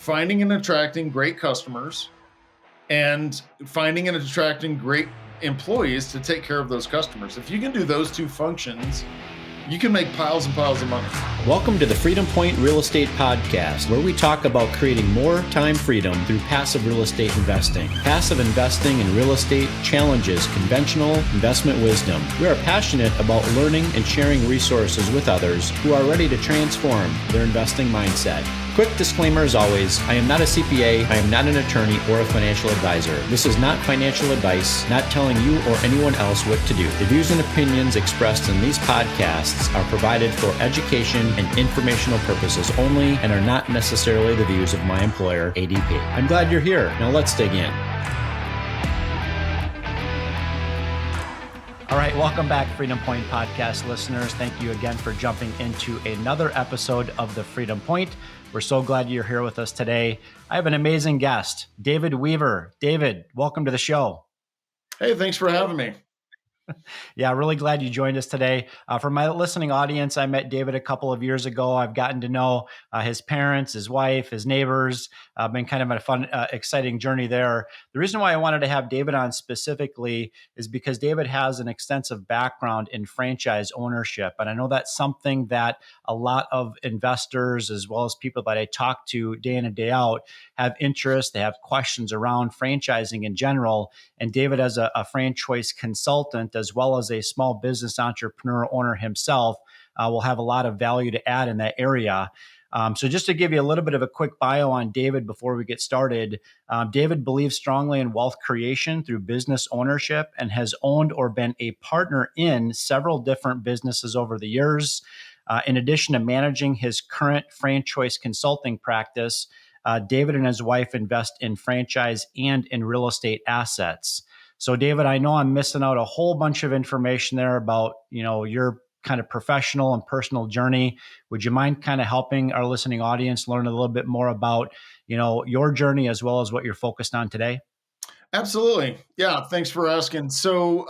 finding and attracting great customers and finding and attracting great employees to take care of those customers. If you can do those two functions, you can make piles and piles of money. Welcome to the Freedom Point Real Estate Podcast, where we talk about creating more time freedom through passive real estate investing. Passive investing in real estate challenges conventional investment wisdom. We are passionate about learning and sharing resources with others who are ready to transform their investing mindset. Quick disclaimer as always, I am not a CPA, I am not an attorney or a financial advisor. This is not financial advice, not telling you or anyone else what to do. The views and opinions expressed in these podcasts are provided for education and informational purposes only and are not necessarily the views of my employer, ADP. I'm glad you're here. Now let's dig in. All right, welcome back, Freedom Point Podcast listeners. Thank you again for jumping into another episode of the Freedom Point. We're so glad you're here with us today. I have an amazing guest, David Weaver. David, welcome to the show. Hey, thanks for having me. Yeah, really glad you joined us today. For my listening audience, I met David a couple of years ago. I've gotten to know his parents, his wife, his neighbors. Been kind of a fun, exciting journey there. The reason why I wanted to have David on specifically is because David has an extensive background in franchise ownership. And I know that's something that a lot of investors, as well as people that I talk to day in and day out, have interest. They have questions around franchising in general. And David, as a FranChoice consultant, as well as a small business entrepreneur owner himself, will have a lot of value to add in that area. So just to give you a little bit of a quick bio on David before we get started, David believes strongly in wealth creation through business ownership and has owned or been a partner in several different businesses over the years. In addition to managing his current FranChoice consulting practice, David and his wife invest in franchise and in real estate assets. So David, I know I'm missing out a whole bunch of information there about, your kind of professional and personal journey. Would you mind kind of helping our listening audience learn a little bit more about, your journey as well as what you're focused on today? Absolutely. Yeah. Thanks for asking. So,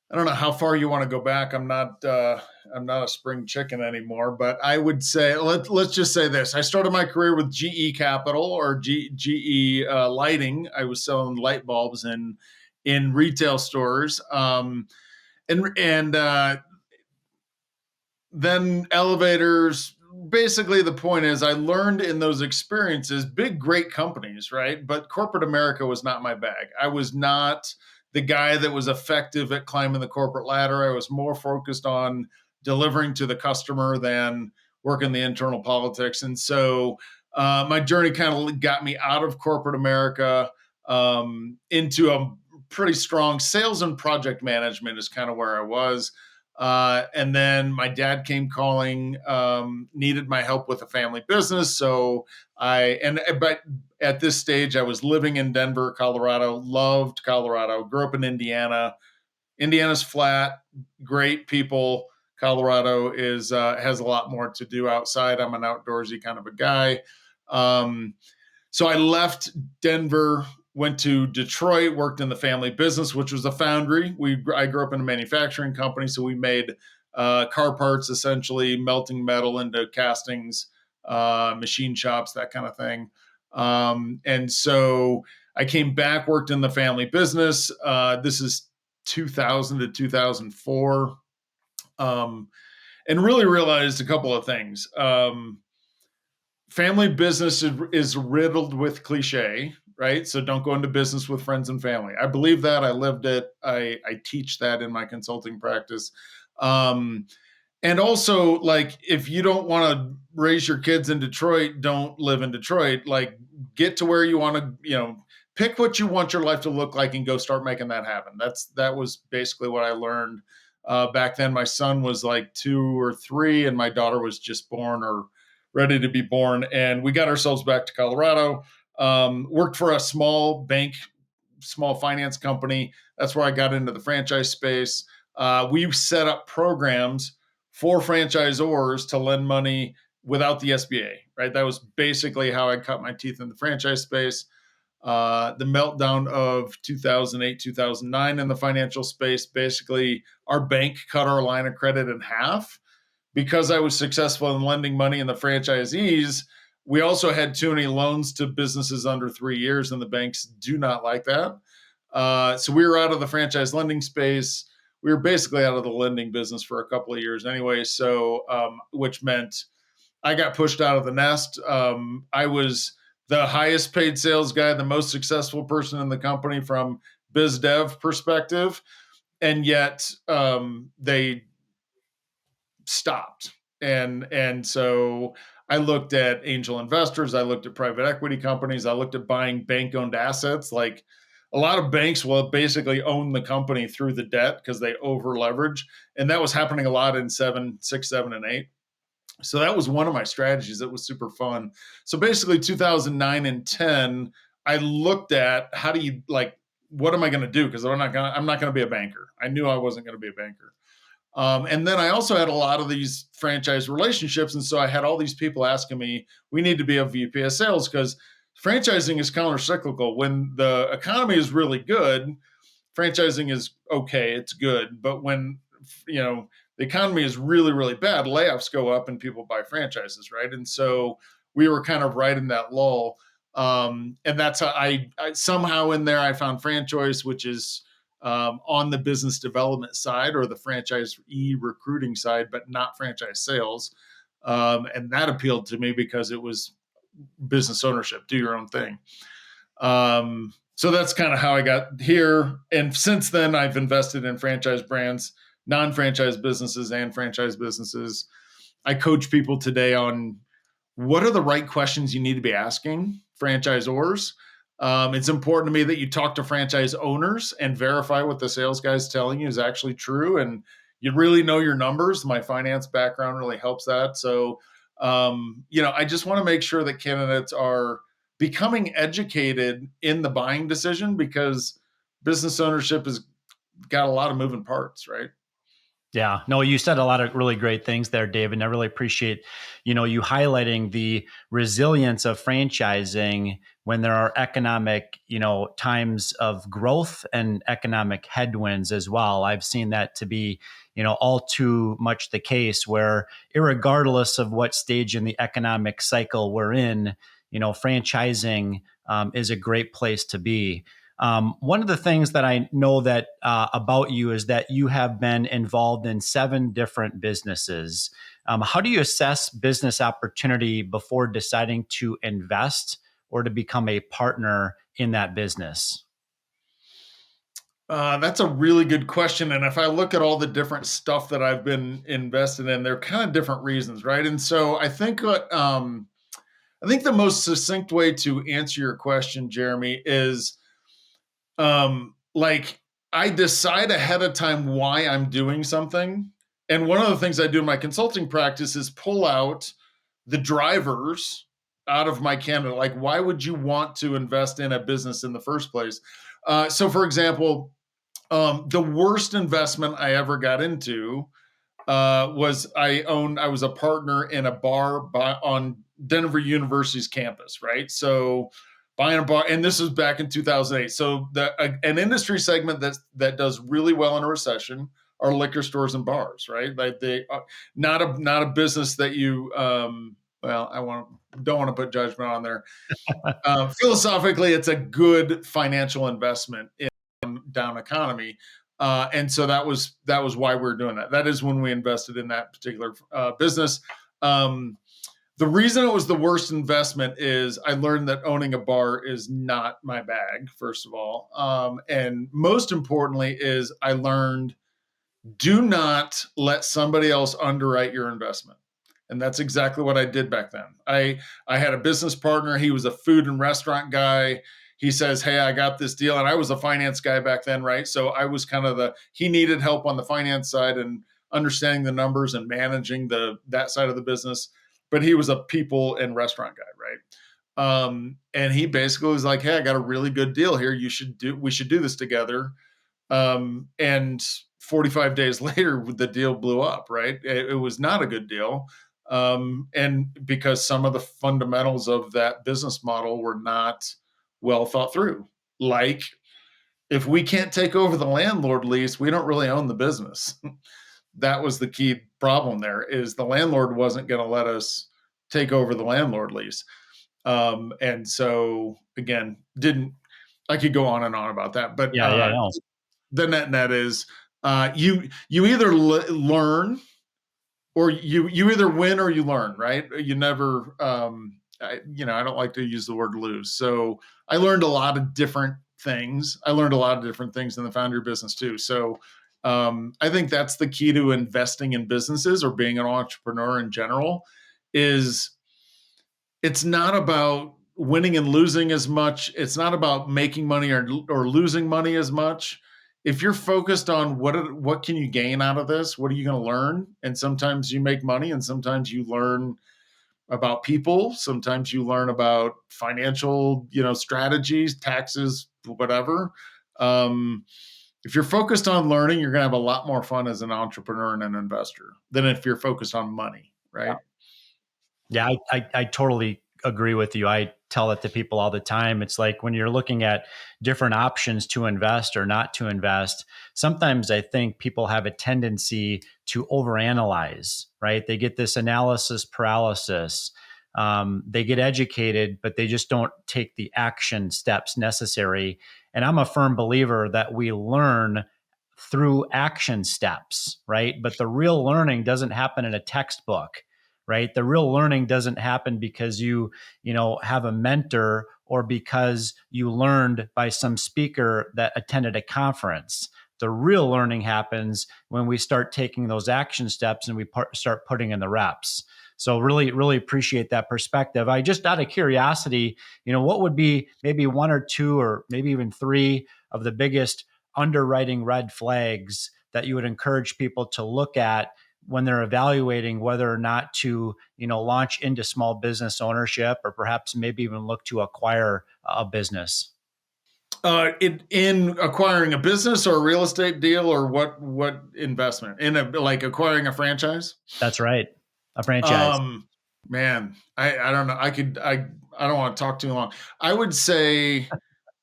I don't know how far you want to go back. I'm not a spring chicken anymore, but I would say, let's just say this. I started my career with GE Capital or GE Lighting. I was selling light bulbs in retail stores. And then elevators. Basically, the point is I learned in those experiences, big, great companies, right? But corporate America was not my bag. I was not the guy that was effective at climbing the corporate ladder. I was more focused on delivering to the customer than working the internal politics. And so my journey kind of got me out of corporate America into a pretty strong sales and project management is kind of where I was. And then my dad came calling, needed my help with a family business. But at this stage I was living in Denver, Colorado, loved Colorado, grew up in Indiana. Indiana's flat, great people. Colorado has a lot more to do outside. I'm an outdoorsy kind of a guy. So I left Denver, went to Detroit, worked in the family business, which was a foundry. I grew up in a manufacturing company, so we made car parts, essentially melting metal into castings, machine shops, that kind of thing. And so I came back, worked in the family business. This is 2000 to 2004, and really realized a couple of things. Family business is riddled with cliche, right? So don't go into business with friends and family. I believe that. I lived it. I teach that in my consulting practice. And also, like, if you don't want to raise your kids in Detroit, don't live in Detroit. Like, get to where you want to, pick what you want your life to look like and go start making that happen. That was basically what I learned back then. My son was like 2 or 3 and my daughter was just born or ready to be born. And we got ourselves back to Colorado, worked for a small bank, small finance company. That's where I got into the franchise space. We set up programs for franchisors to lend money without the SBA, right? That was basically how I cut my teeth in the franchise space. The meltdown of 2008, 2009 in the financial space, basically our bank cut our line of credit in half. Because I was successful in lending money in the franchisees, We also had too many loans to businesses under 3 years, and the banks do not like that. So we were out of the franchise lending space. We were basically out of the lending business for a couple of years anyway. So, which meant I got pushed out of the nest. I was the highest paid sales guy, the most successful person in the company from biz dev perspective, and yet they stopped. And so I looked at angel investors, I looked at private equity companies, I looked at buying bank owned assets. Like a lot of banks will basically own the company through the debt because they over leverage, and that was happening a lot in 7, 6, 7, and 8. So that was one of my strategies. That was super fun. So basically 2009 and 10, I looked at how do you like, what am I going to do? Because I'm not going to be a banker. I knew I wasn't going to be a banker. And then I also had a lot of these franchise relationships. And so I had all these people asking me, we need to be a VP of sales because franchising is counter-cyclical. When the economy is really good, franchising is okay, it's good. But when, the economy is really, really bad, layoffs go up and people buy franchises, right? And so we were kind of right in that lull. And that's how I somehow in there, I found FranChoice, which is on the business development side or the franchisee recruiting side, but not franchise sales. And that appealed to me because it was business ownership, do your own thing. So that's kind of how I got here. And since then, I've invested in franchise brands, non-franchise businesses, and franchise businesses. I coach people today on what are the right questions you need to be asking franchisors. It's important to me that you talk to franchise owners and verify what the sales guy's telling you is actually true. And you really know your numbers. My finance background really helps that. So, I just want to make sure that candidates are becoming educated in the buying decision because business ownership has got a lot of moving parts, right? Yeah, no, you said a lot of really great things there, David. And I really appreciate, you highlighting the resilience of franchising when there are economic, times of growth and economic headwinds as well. I've seen that to be, all too much the case where irregardless of what stage in the economic cycle we're in, franchising is a great place to be. One of the things that I know that about you is that you have been involved in 7 different businesses. How do you assess business opportunity before deciding to invest or to become a partner in that business? That's a really good question. And if I look at all the different stuff that I've been invested in, they're kind of different reasons, right? And so I think the most succinct way to answer your question, Jeremy, is like I decide ahead of time why I'm doing something. And one of the things I do in my consulting practice is pull out the drivers out of my candidate. Like, why would you want to invest in a business in the first place? So, for example, the worst investment I ever got into was I was a partner in a bar on Denver University's campus, right? So buying a bar, and this was back in 2008. So an industry segment that does really well in a recession are liquor stores and bars, right? Like they are not a business that you well, don't want to put judgment on there. Philosophically, it's a good financial investment in down economy. And so that was why we were doing that. That is when we invested in that particular business. The reason it was the worst investment is I learned that owning a bar is not my bag, first of all. And most importantly is I learned do not let somebody else underwrite your investment. And that's exactly what I did back then. I had a business partner. He was a food and restaurant guy. He says, "Hey, I got this deal." And I was a finance guy back then, right? So I was kind of he needed help on the finance side and understanding the numbers and managing that side of the business. But he was a people and restaurant guy, right? And he basically was like, "Hey, I got a really good deal here. We should do this together." And 45 days later, the deal blew up, right? It was not a good deal. And because some of the fundamentals of that business model were not well thought through. Like, if we can't take over the landlord lease, we don't really own the business. That was the key problem there is the landlord wasn't going to let us take over the landlord lease. And so again, didn't I could go on and on about that, but Yeah, yeah, no. the net is you either learn or you either win or you learn, right? You never, I don't like to use the word lose. So I learned a lot of different things. I learned a lot of different things in the foundry business too. So I think that's the key to investing in businesses or being an entrepreneur in general. Is it's not about winning and losing as much. It's not about making money or losing money as much. If you're focused on what can you gain out of this, what are you going to learn? And sometimes you make money, and sometimes you learn about people. Sometimes you learn about financial, strategies, taxes, whatever. Um, if you're focused on learning, you're going to have a lot more fun as an entrepreneur and an investor than if you're focused on money, right? Yeah, I totally agree with you. I tell it to people all the time. It's like when you're looking at different options to invest or not to invest, sometimes I think people have a tendency to overanalyze, right? They get this analysis paralysis. They get educated, but they just don't take the action steps necessary. And I'm a firm believer that we learn through action steps, right? But the real learning doesn't happen in a textbook, right? The real learning doesn't happen because you have a mentor or because you learned by some speaker that attended a conference. The real learning happens when we start taking those action steps and we start putting in the reps. So really, really appreciate that perspective. I just, out of curiosity, what would be maybe one or two or maybe even three of the biggest underwriting red flags that you would encourage people to look at when they're evaluating whether or not to, launch into small business ownership or perhaps maybe even look to acquire a business? In acquiring a business or a real estate deal, or what investment in like acquiring a franchise? That's right. A franchise. Um, Man, I don't know. I don't want to talk too long. I would say,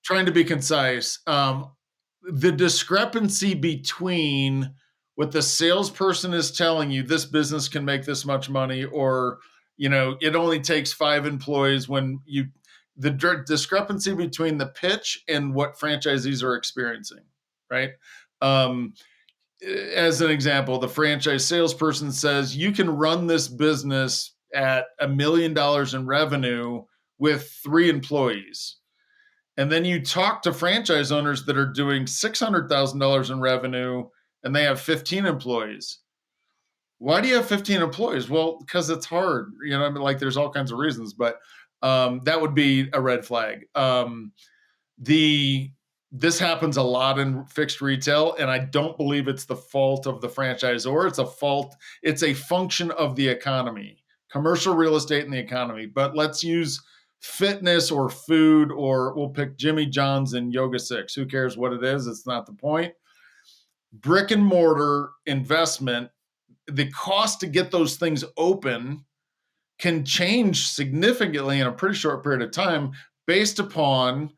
trying to be concise, the discrepancy between what the salesperson is telling you, this business can make this much money, or it only takes 5 employees, the discrepancy between the pitch and what franchisees are experiencing, right? Um, as an example, the franchise salesperson says you can run this business at $1 million in revenue with 3 employees. And then you talk to franchise owners that are doing $600,000 in revenue and they have 15 employees. Why do you have 15 employees? Well, because it's hard. I mean, like there's all kinds of reasons, but that would be a red flag. The This happens a lot in fixed retail, and I don't believe it's the fault of the franchisor. It's a function of the economy, commercial real estate and the economy. But let's use fitness or food, or we'll pick Jimmy John's and Yoga Six. Who cares what it is? It's not the point. Brick and mortar investment, the cost to get those things open can change significantly in a pretty short period of time based upon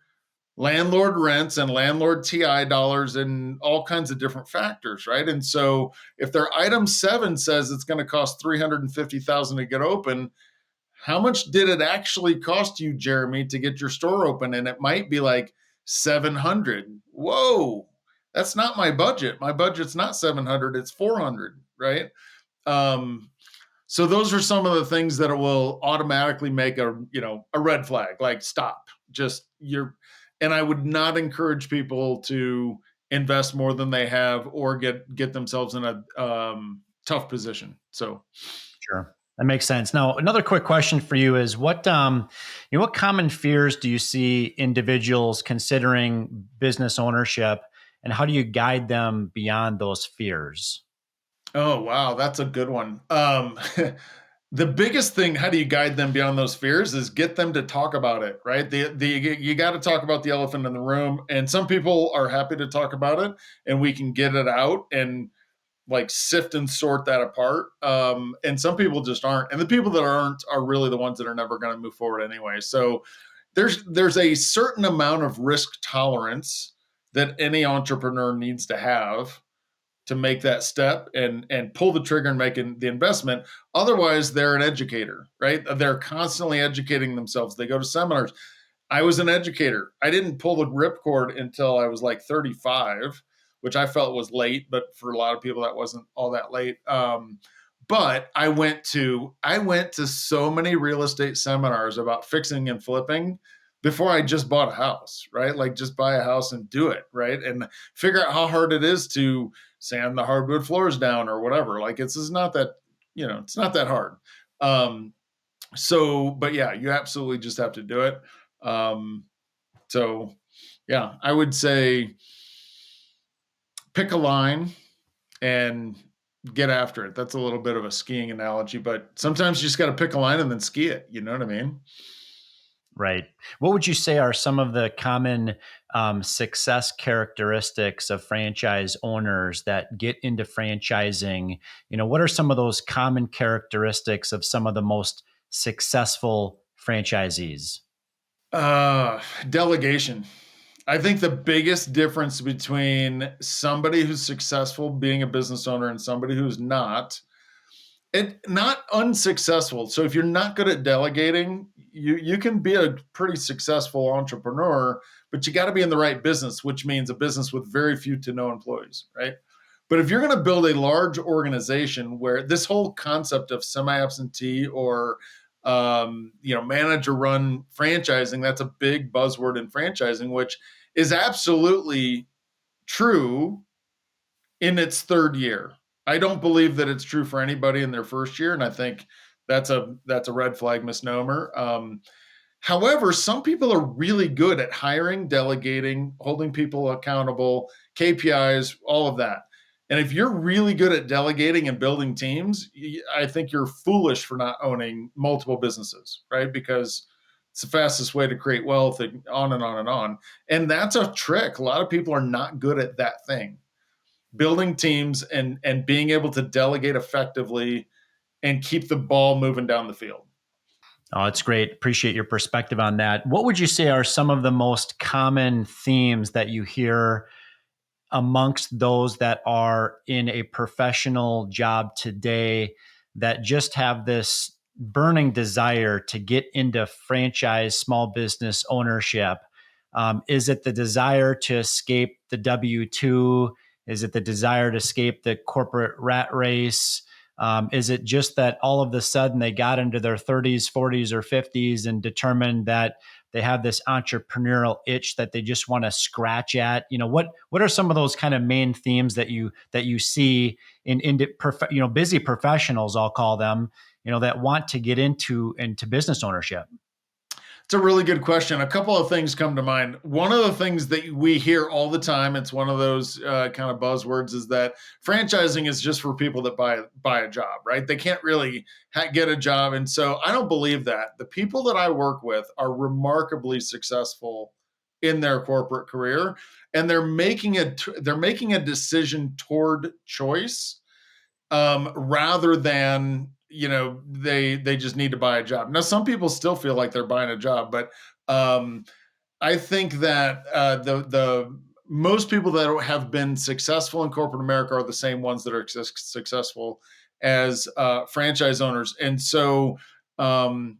landlord rents and landlord TI dollars and all kinds of different factors, right? And so if their item 7 says it's going to cost $350,000 to get open, how much did it actually cost you, Jeremy, to get your store open? And it might be like 700. Whoa, that's not my budget. My budget's not 700, it's 400, right? Um, so those are some of the things that will automatically make a red flag, like stop. And I would not encourage people to invest more than they have or get themselves in a tough position. Sure. That makes sense. Now, another quick question for you is what common fears do you see individuals considering business ownership, and how do you guide them beyond those fears? Oh, wow, that's a good one. The biggest thing, how do you guide them beyond those fears, is get them to talk about it, right? You got to talk about the elephant in the room, and some people are happy to talk about it, and we can get it out and like sift and sort that apart. And some people just aren't, and the people that aren't are really the ones that are never going to move forward anyway. So there's a certain amount of risk tolerance that any entrepreneur needs to have to make that step and pull the trigger and make the investment. Otherwise, they're an educator, right? They're constantly educating themselves. They go to seminars. I was an educator. I didn't pull the ripcord until I was like 35, which I felt was late, but for a lot of people that wasn't all that late. But I went to so many real estate seminars about fixing and flipping before I just bought a house, right? Like just buy a house and do it, right? And figure out how hard it is to sand the hardwood floors down or whatever. Like it's not that, it's not that hard. But yeah, you absolutely just have to do it. Um, so yeah, I would say pick a line and get after it. That's a little bit of a skiing analogy, but sometimes you just got to pick a line and then ski it. You know what I mean? Right. What would you say are some of the common success characteristics of franchise owners that get into franchising? What are some of those common characteristics of some of the most successful franchisees? Delegation. I think the biggest difference between somebody who's successful being a business owner and somebody who's not, and not unsuccessful. So if you're not good at delegating, you can be a pretty successful entrepreneur, but you got to be in the right business, which means a business with very few to no employees, right? But if you're going to build a large organization where this whole concept of semi-absentee or manager-run franchising, that's a big buzzword in franchising, which is absolutely true in its third year. I don't believe that it's true for anybody in their first year, and I think that's a red flag misnomer. However, some people are really good at hiring, delegating, holding people accountable, KPIs, all of that. And if you're really good at delegating and building teams, I think you're foolish for not owning multiple businesses, right? Because it's the fastest way to create wealth, and on and on and on. And that's a trick. A lot of people are not good at that thing. Building teams and being able to delegate effectively and keep the ball moving down the field. Oh, it's great. Appreciate your perspective on that. What would you say are some of the most common themes that you hear amongst those that are in a professional job today that just have this burning desire to get into franchise small business ownership? Is it the desire to escape the W 2? Is it the desire to escape the corporate rat race? Is it just that all of a sudden they got into their 30s, 40s, or 50s and determined that they have this entrepreneurial itch that they just want to scratch at? What are some of those kind of main themes that you see in busy professionals, I'll call them, that want to get into business ownership? It's a really good question. A couple of things come to mind. One of the things that we hear all the time, it's one of those kind of buzzwords, is that franchising is just for people that buy a job, right? They can't really get a job. And so I don't believe that. The people that I work with are remarkably successful in their corporate career, and they're making a decision toward choice, rather than they just need to buy a job. Now, some people still feel like they're buying a job, but I think that the most people that have been successful in corporate America are the same ones that are successful as franchise owners. And so, to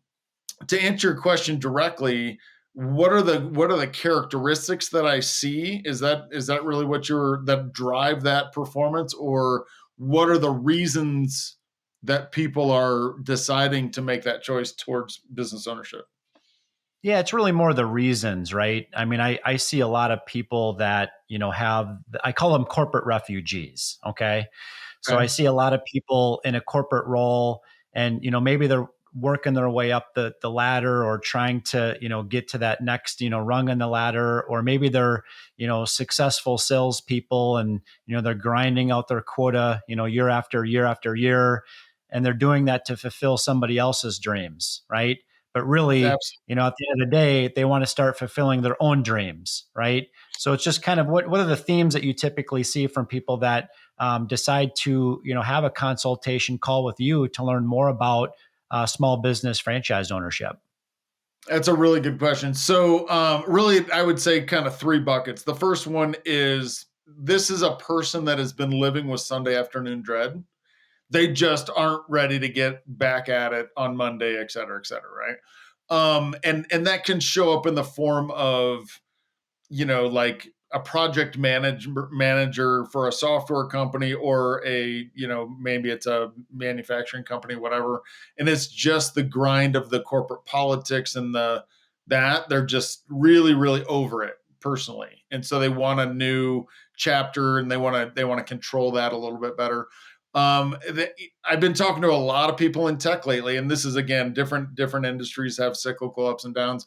answer your question directly, what are the characteristics that I see? Is that really that drive that performance, or what are the reasons that people are deciding to make that choice towards business ownership? Yeah, it's really more the reasons, right? I mean, I see a lot of people that, I call them corporate refugees. Okay. So I Okay. see a lot of people in a corporate role and, maybe they're working their way up the ladder or trying to, get to that next, rung in the ladder, or maybe they're, successful salespeople and, they're grinding out their quota, year after year after year. And they're doing that to fulfill somebody else's dreams, right? But really, Absolutely. at the end of the day, they want to start fulfilling their own dreams, right? So it's just kind of what are the themes that you typically see from people that decide to have a consultation call with you to learn more about small business franchise ownership? That's a really good question. So, really, I would say kind of three buckets. The first one is this is a person that has been living with Sunday afternoon dread. They just aren't ready to get back at it on Monday, et cetera, right? And that can show up in the form of, like a project manager for a software company, or maybe it's a manufacturing company, whatever. And it's just the grind of the corporate politics and that they're just really, really over it personally. And so they want a new chapter, and they want to control that a little bit better. I've been talking to a lot of people in tech lately, and this is, again, different industries have cyclical ups and downs.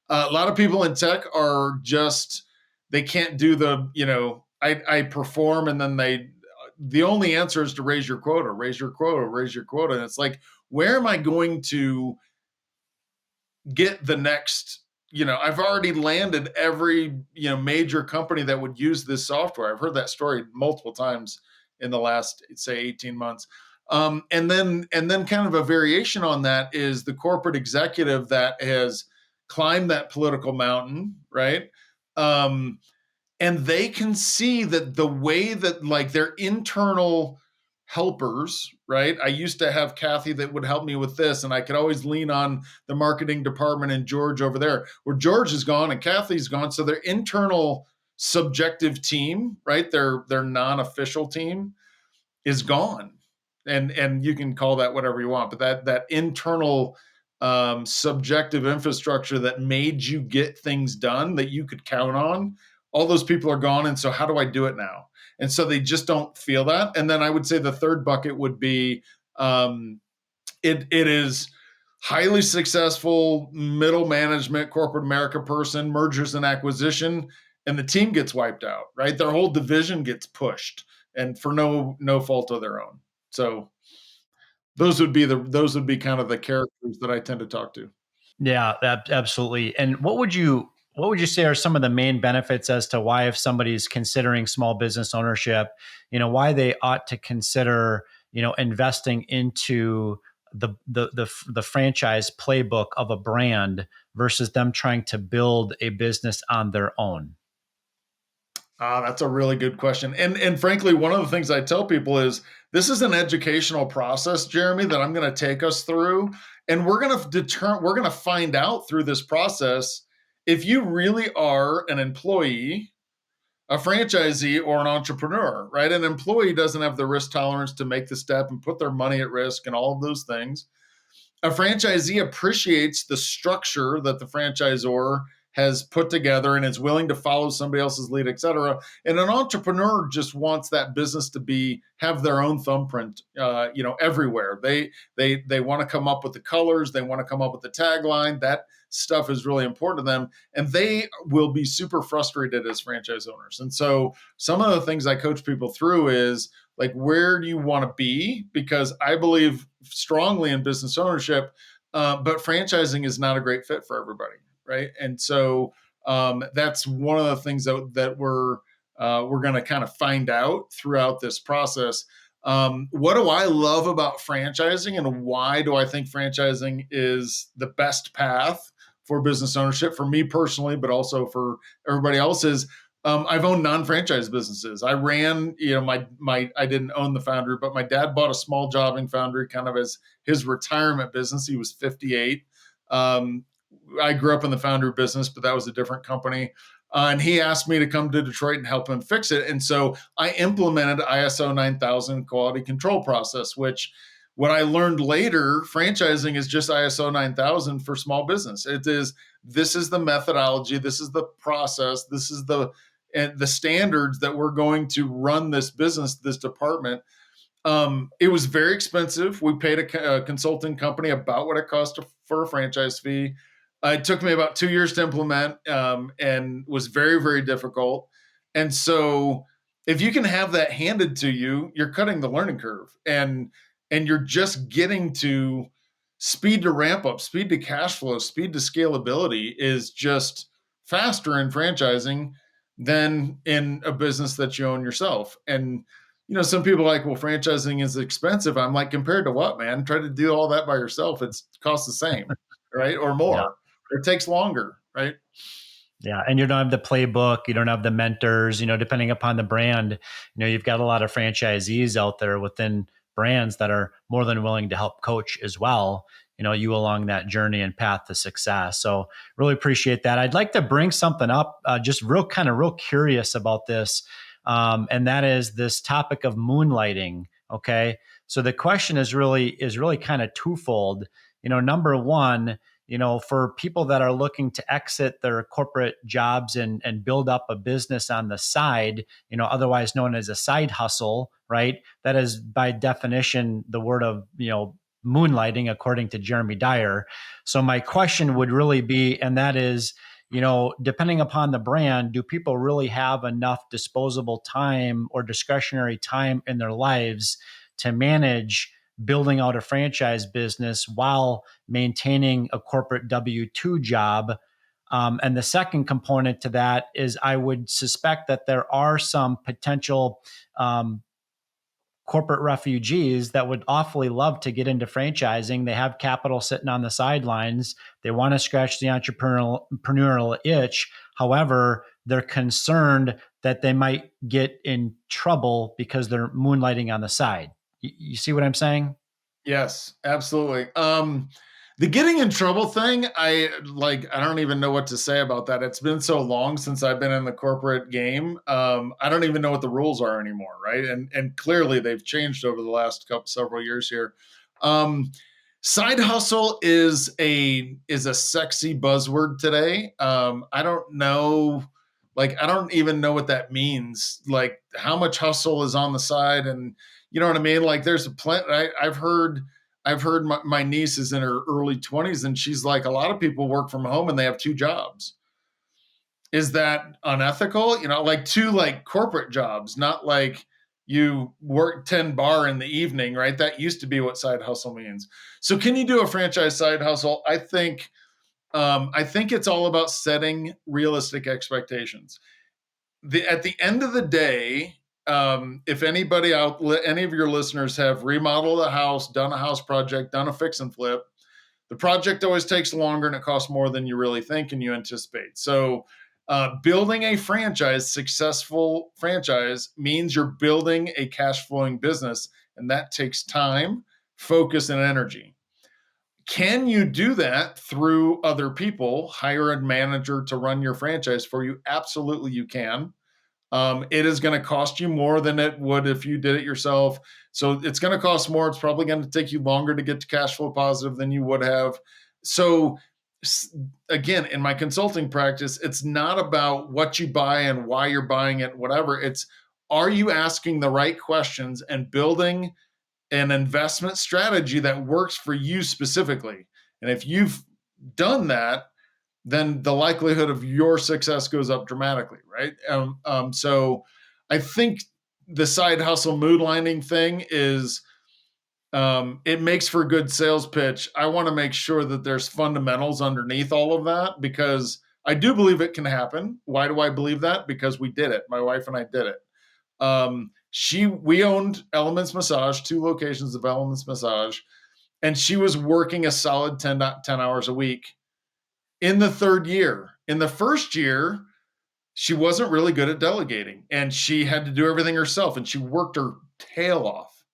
A lot of people in tech are just, they can't do I perform, and then the only answer is to raise your quota. And it's like, where am I going to get the next, I've already landed every, major company that would use this software. I've heard that story multiple times in the last, say, 18 months. And then kind of a variation on that is the corporate executive that has climbed that political mountain, right? And they can see that the way that, like, their internal helpers, right? I used to have Kathy that would help me with this, and I could always lean on the marketing department and George over there, where George is gone and Kathy's gone. So their internal subjective team, right? Their non-official team is gone. And you can call that whatever you want, but that internal subjective infrastructure that made you get things done that you could count on, all those people are gone. And so how do I do it now? And so they just don't feel that. And then I would say the third bucket would be it is highly successful middle management, corporate America person, mergers and acquisition, and the team gets wiped out, right? Their whole division gets pushed, and for no fault of their own. So those would be kind of the characters that I tend to talk to. Yeah, absolutely. And what would you say are some of the main benefits as to why, if somebody's considering small business ownership, why they ought to consider, investing into the franchise playbook of a brand versus them trying to build a business on their own? That's a really good question. And frankly, one of the things I tell people is this is an educational process, Jeremy, that I'm going to take us through. And we're going to find out through this process if you really are an employee, a franchisee, or an entrepreneur, right? An employee doesn't have the risk tolerance to make the step and put their money at risk and all of those things. A franchisee appreciates the structure that the franchisor has put together and is willing to follow somebody else's lead, et cetera. And an entrepreneur just wants that business to have their own thumbprint, everywhere. They want to come up with the colors, they want to come up with the tagline. That stuff is really important to them, and they will be super frustrated as franchise owners. And so, some of the things I coach people through is, like, where do you want to be? Because I believe strongly in business ownership, but franchising is not a great fit for everybody, right? And so that's one of the things that we're going to kind of find out throughout this process. What do I love about franchising, and why do I think franchising is the best path for business ownership for me personally, but also for everybody else? Is I've owned non-franchise businesses. I ran, I didn't own the foundry, but my dad bought a small jobbing foundry kind of as his retirement business. He was 58. I grew up in the foundry business, but that was a different company. And he asked me to come to Detroit and help him fix it. And so I implemented ISO 9000 quality control process, which, what I learned later, franchising is just ISO 9000 for small business. This is the methodology, this is the process, this is the standards that we're going to run this business, this department. It was very expensive. We paid a consulting company about what it cost for a franchise fee. It took me about 2 years to implement, and was very, very difficult. And so, if you can have that handed to you, you're cutting the learning curve, and you're just getting to speed to ramp up, speed to cash flow, speed to scalability is just faster in franchising than in a business that you own yourself. And some people are like, well, franchising is expensive. I'm like, compared to what, man? Try to do all that by yourself. It costs the same, right? Or Yeah. more. It takes longer, right? Yeah, and you don't have the playbook, you don't have the mentors, depending upon the brand, you've got a lot of franchisees out there within brands that are more than willing to help coach as well, you along that journey and path to success. So really appreciate that. I'd like to bring something up, just real curious about this. And that is this topic of moonlighting. Okay. So the question is really kind of twofold. Number one, for people that are looking to exit their corporate jobs and build up a business on the side, otherwise known as a side hustle, right? That is by definition the word of, moonlighting, according to Jeremy Dyer. So my question would really be, and that is, depending upon the brand, do people really have enough disposable time or discretionary time in their lives to manage building out a franchise business while maintaining a corporate W 2 job? And the second component to that is I would suspect that there are some potential corporate refugees that would awfully love to get into franchising. They have capital sitting on the sidelines. They want to scratch the entrepreneurial itch. However, they're concerned that they might get in trouble because they're moonlighting on the side. You see what I'm saying? Yes, absolutely. The getting in trouble thing, I don't even know what to say about that. It's been so long since I've been in the corporate game. I don't even know what the rules are anymore, right? And clearly they've changed over the last several years here. Um, Side hustle is a sexy buzzword today. I don't know, like I don't even know what that means. Like how much hustle is on the side, and you know what I mean? Like there's a plenty. I've heard my niece is in her early 20s and she's like, a lot of people work from home and they have two jobs. Is that unethical? Like two like corporate jobs, not like you work 10 bar in the evening, right? That used to be what side hustle means. So can you do a franchise side hustle? I think it's all about setting realistic expectations. At the end of the day, if any of your listeners have remodeled a house, done a house project, done a fix and flip, the project always takes longer and it costs more than you really think and you anticipate. So, building a successful franchise, means you're building a cash flowing business, and that takes time, focus, and energy. Can you do that through other people? Hire a manager to run your franchise for you? Absolutely, you can. It is going to cost you more than it would if you did it yourself. So it's going to cost more. It's probably going to take you longer to get to cash flow positive than you would have. So, again, in my consulting practice, it's not about what you buy and why you're buying it, whatever. It's, are you asking the right questions and building an investment strategy that works for you specifically? And if you've done that, then the likelihood of your success goes up dramatically, right? So I think the side hustle mood lining thing is, it makes for a good sales pitch. I want to make sure that there's fundamentals underneath all of that, because I do believe it can happen. Why do I believe that? Because we did it. My wife and I did it. We owned Elements Massage, two locations of Elements Massage, and she was working a solid 10 hours a week in the third year. In the first year, she wasn't really good at delegating and she had to do everything herself and she worked her tail off.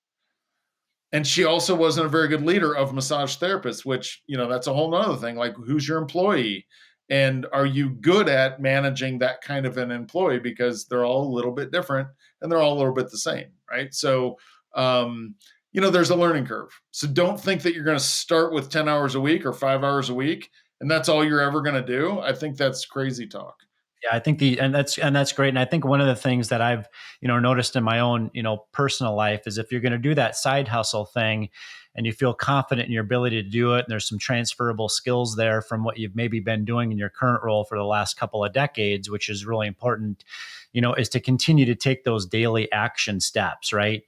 And she also wasn't a very good leader of massage therapists, which, that's a whole nother thing. Like, who's your employee? And are you good at managing that kind of an employee? Because they're all a little bit different and they're all a little bit the same, right? So, there's a learning curve. So don't think that you're going to start with 10 hours a week or 5 hours a week and that's all you're ever going to do. I think that's crazy talk. Yeah, I think that's great. And I think one of the things that I've, noticed in my own, personal life is if you're going to do that side hustle thing and you feel confident in your ability to do it, and there's some transferable skills there from what you've maybe been doing in your current role for the last couple of decades, which is really important, is to continue to take those daily action steps, right?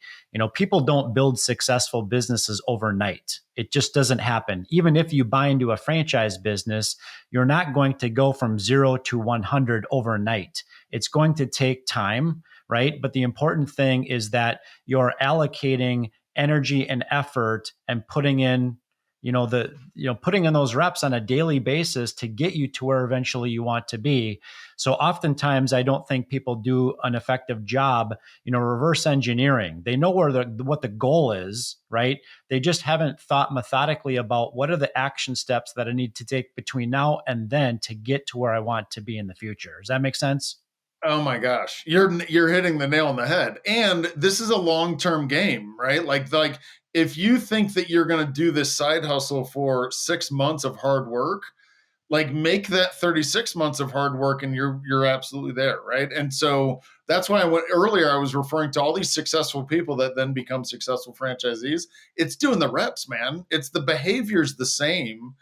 People don't build successful businesses overnight. It just doesn't happen. Even if you buy into a franchise business, you're not going to go from 0 to 100 overnight. It's going to take time, right? But the important thing is that you're allocating energy and effort and putting in, putting in those reps on a daily basis to get you to where eventually you want to be. So oftentimes I don't think people do an effective job, reverse engineering. They know what the goal is, right? They just haven't thought methodically about what are the action steps that I need to take between now and then to get to where I want to be in the future. Does that make sense? Oh my gosh, you're hitting the nail on the head. And this is a long-term game, right? Like if you think that you're going to do this side hustle for 6 months of hard work, like make that 36 months of hard work and you're absolutely there, right? And so that's why I was referring to all these successful people that then become successful franchisees. It's doing the reps, man. It's the behavior's the same.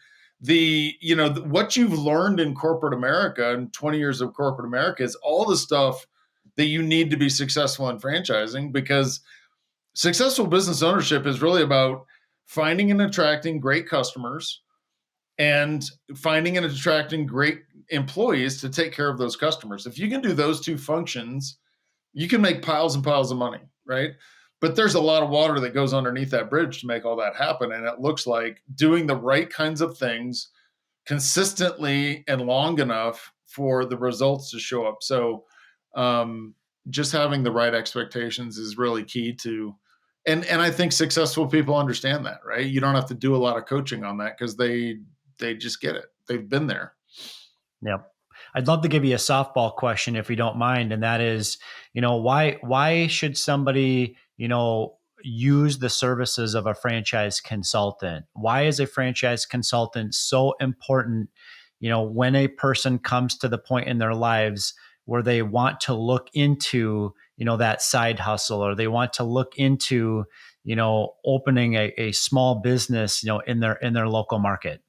What you've learned in corporate America and 20 years of corporate America is all the stuff that you need to be successful in franchising, because successful business ownership is really about finding and attracting great customers and finding and attracting great employees to take care of those customers. If you can do those two functions, you can make piles and piles of money, right? But there's a lot of water that goes underneath that bridge to make all that happen. And it looks like doing the right kinds of things consistently and long enough for the results to show up. So just having the right expectations is really key to, and I think successful people understand that, right? You don't have to do a lot of coaching on that because they just get it. They've been there. Yep. I'd love to give you a softball question if you don't mind. And that is, why should somebody, use the services of a franchise consultant? Why is a franchise consultant so important, when a person comes to the point in their lives where they want to look into, that side hustle, or they want to look into, opening a small business, in their local market?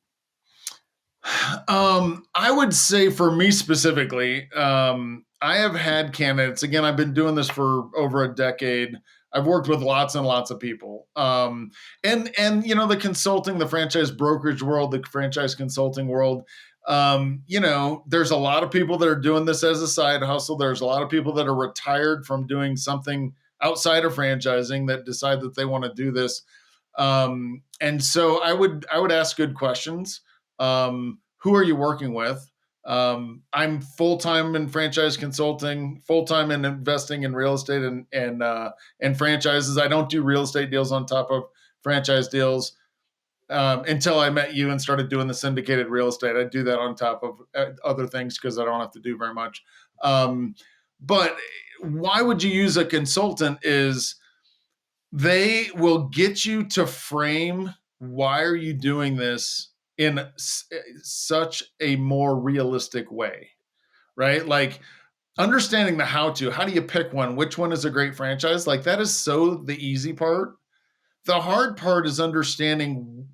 I would say for me specifically, I have had candidates. Again, I've been doing this for over a decade. I've worked with lots and lots of people. And the consulting, the franchise brokerage world, the franchise consulting world, there's a lot of people that are doing this as a side hustle. There's a lot of people that are retired from doing something outside of franchising that decide that they want to do this. And so I would ask good questions. Who are you working with? I'm full-time in franchise consulting, full-time in investing in real estate and franchises. I don't do real estate deals on top of franchise deals until I met you and started doing the syndicated real estate. I do that on top of other things because I don't have to do very much. But why would you use a consultant is they will get you to frame why are you doing this in such a more realistic way, right? Like understanding the how do you pick one, which one is a great franchise? Like that is so the easy part. The hard part is understanding,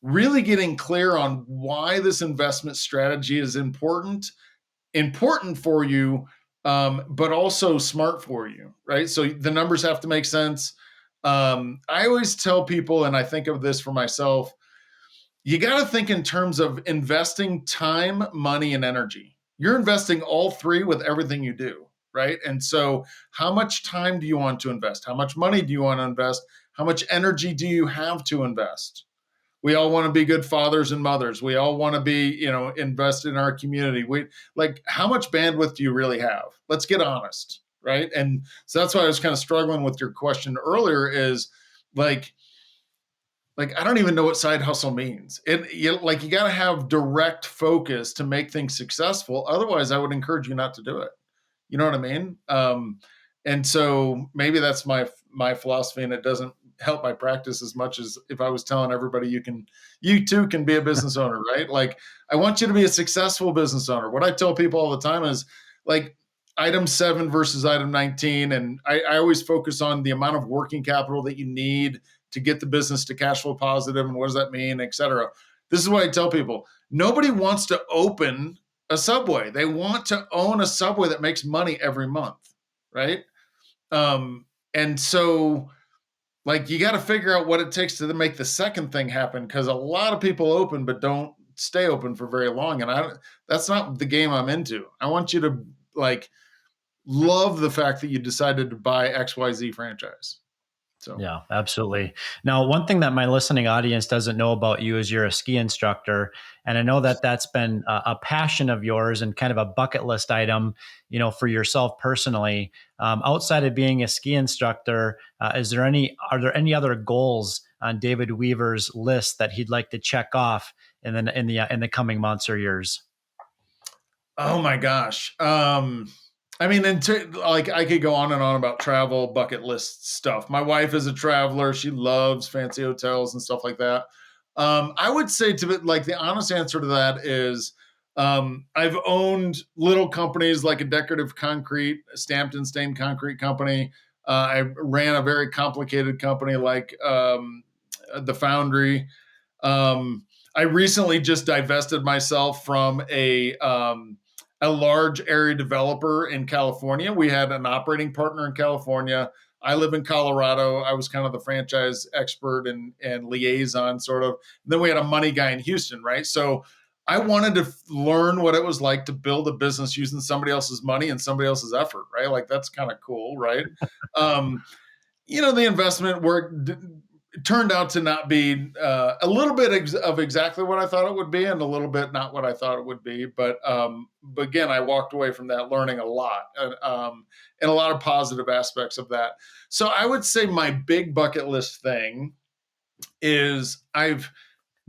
really getting clear on why this investment strategy is important for you, but also smart for you, right? So the numbers have to make sense. I always tell people, and I think of this for myself, you got to think in terms of investing time, money, and energy. You're investing all three with everything you do, right? And so how much time do you want to invest? How much money do you want to invest? How much energy do you have to invest? We all want to be good fathers and mothers. We all want to be, invest in our community. How much bandwidth do you really have? Let's get honest, right? And so that's why I was kind of struggling with your question earlier is like I don't even know what side hustle means. You got to have direct focus to make things successful. Otherwise, I would encourage you not to do it. You know what I mean? And so maybe that's my philosophy, and it doesn't help my practice as much as if I was telling everybody you too can be a business owner, right? Like I want you to be a successful business owner. What I tell people all the time is like item 7 versus item 19. And I always focus on the amount of working capital that you need to get the business to cash flow positive, and what does that mean, et cetera. This is why I tell people, nobody wants to open a Subway. They want to own a Subway that makes money every month, right? And so you got to figure out what it takes to make the second thing happen, because a lot of people open but don't stay open for very long. And that's not the game I'm into. I want you to love the fact that you decided to buy XYZ franchise. So. Yeah, absolutely. Now, one thing that my listening audience doesn't know about you is you're a ski instructor, and I know that that's been a passion of yours and kind of a bucket list item, for yourself personally. Outside of being a ski instructor, are there any other goals on David Weaver's list that he'd like to check off in the coming months or years? Oh my gosh. I mean, like I could go on and on about travel bucket list stuff. My wife is a traveler. She loves fancy hotels and stuff like that. I would say like the honest answer to that is I've owned little companies like a decorative concrete, stamped and stained concrete company. I ran a very complicated company like the Foundry. Um, I recently just divested myself from a large area developer in California. We had an operating partner in California. I live in Colorado. I was kind of the franchise expert and liaison, sort of. And then we had a money guy in Houston, right? So I wanted to learn what it was like to build a business using somebody else's money and somebody else's effort, right? Like that's kind of cool, right? Um, the investment work turned out to not be a little bit of exactly what I thought it would be, and a little bit not what I thought it would be. But again, I walked away from that learning a lot, and a lot of positive aspects of that. So I would say my big bucket list thing is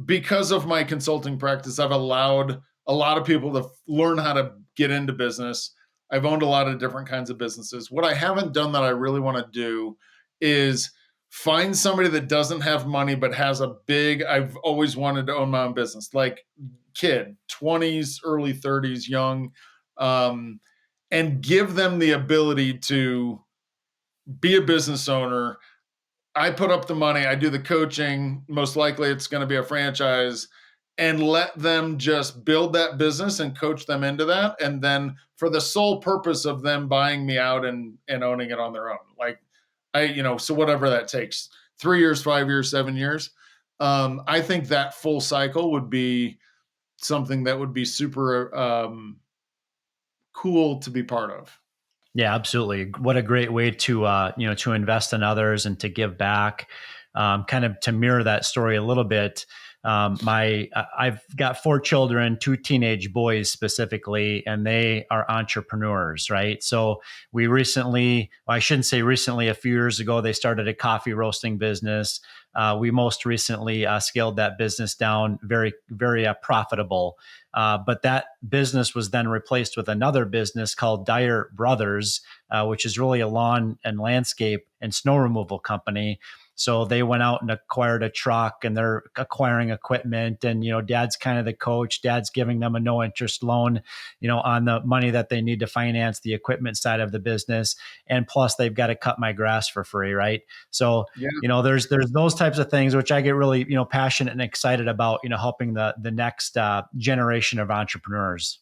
because of my consulting practice, I've allowed a lot of people to learn how to get into business. I've owned a lot of different kinds of businesses. What I haven't done that I really want to do is find somebody that doesn't have money but has I've always wanted to own my own business, like kid, 20s, early 30s, young, and give them the ability to be a business owner. I put up the money, I do the coaching. Most likely it's going to be a franchise, and let them just build that business and coach them into that. And then for the sole purpose of them buying me out and owning it on their own. Like so whatever that takes, 3 years, 5 years, 7 years. I think that full cycle would be something that would be super cool to be part of. Yeah, absolutely. What a great way to to invest in others and to give back. Kind of to mirror that story a little bit. I've got 4 children, 2 teenage boys specifically, and they are entrepreneurs, right? So we recently, well, I shouldn't say recently, a few years ago, they started a coffee roasting business. We most recently scaled that business down, very, very profitable. But that business was then replaced with another business called Dyer Brothers, which is really a lawn and landscape and snow removal company. So they went out and acquired a truck, and they're acquiring equipment. And, dad's kind of the coach. Dad's giving them a no interest loan, on the money that they need to finance the equipment side of the business. And plus they've got to cut my grass for free. Right. So, Yeah. there's those types of things, which I get really, passionate and excited about, helping the next generation of entrepreneurs.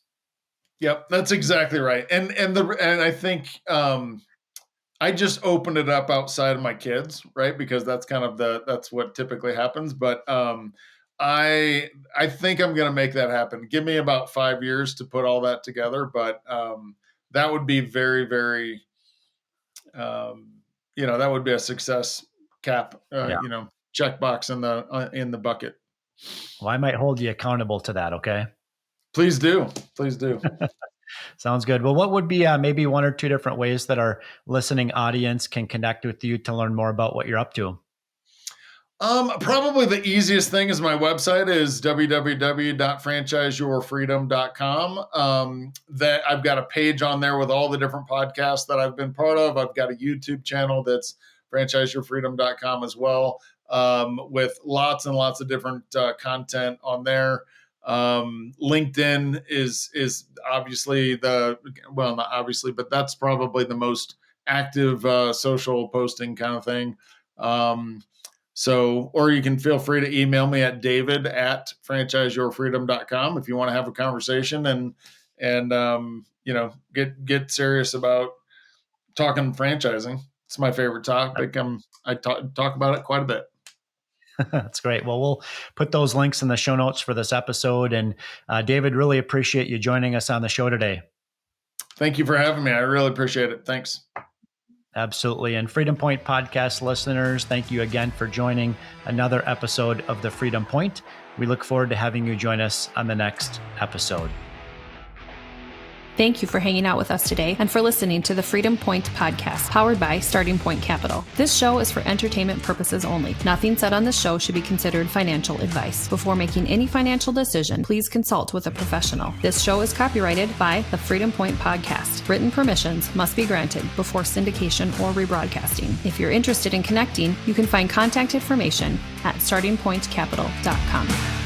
Yep, that's exactly right. And I think I just opened it up outside of my kids, right? Because that's kind of that's what typically happens. But I think I'm going to make that happen. Give me about 5 years to put all that together, but that would be very, very, that would be a success cap, Yeah. checkbox in the bucket. Well, I might hold you accountable to that. Okay. Please do, please do. Sounds good. Well, what would be maybe 1 or 2 different ways that our listening audience can connect with you to learn more about what you're up to? Probably the easiest thing is my website is www.franchiseyourfreedom.com. That I've got a page on there with all the different podcasts that I've been part of. I've got a YouTube channel that's franchiseyourfreedom.com as well, with lots and lots of different content on there. LinkedIn is obviously not obviously, but that's probably the most active social posting kind of thing. Or you can feel free to email me at david@franchiseyourfreedom.com if you want to have a conversation and get serious about talking franchising. It's my favorite topic. I talk about it quite a bit. That's great. Well, we'll put those links in the show notes for this episode. And David, really appreciate you joining us on the show today. Thank you for having me. I really appreciate it. Thanks. Absolutely. And Freedom Point podcast listeners, thank you again for joining another episode of the Freedom Point. We look forward to having you join us on the next episode. Thank you for hanging out with us today and for listening to the Freedom Point podcast, powered by Starting Point Capital. This show is for entertainment purposes only. Nothing said on this show should be considered financial advice. Before making any financial decision, please consult with a professional. This show is copyrighted by the Freedom Point podcast. Written permissions must be granted before syndication or rebroadcasting. If you're interested in connecting, you can find contact information at startingpointcapital.com.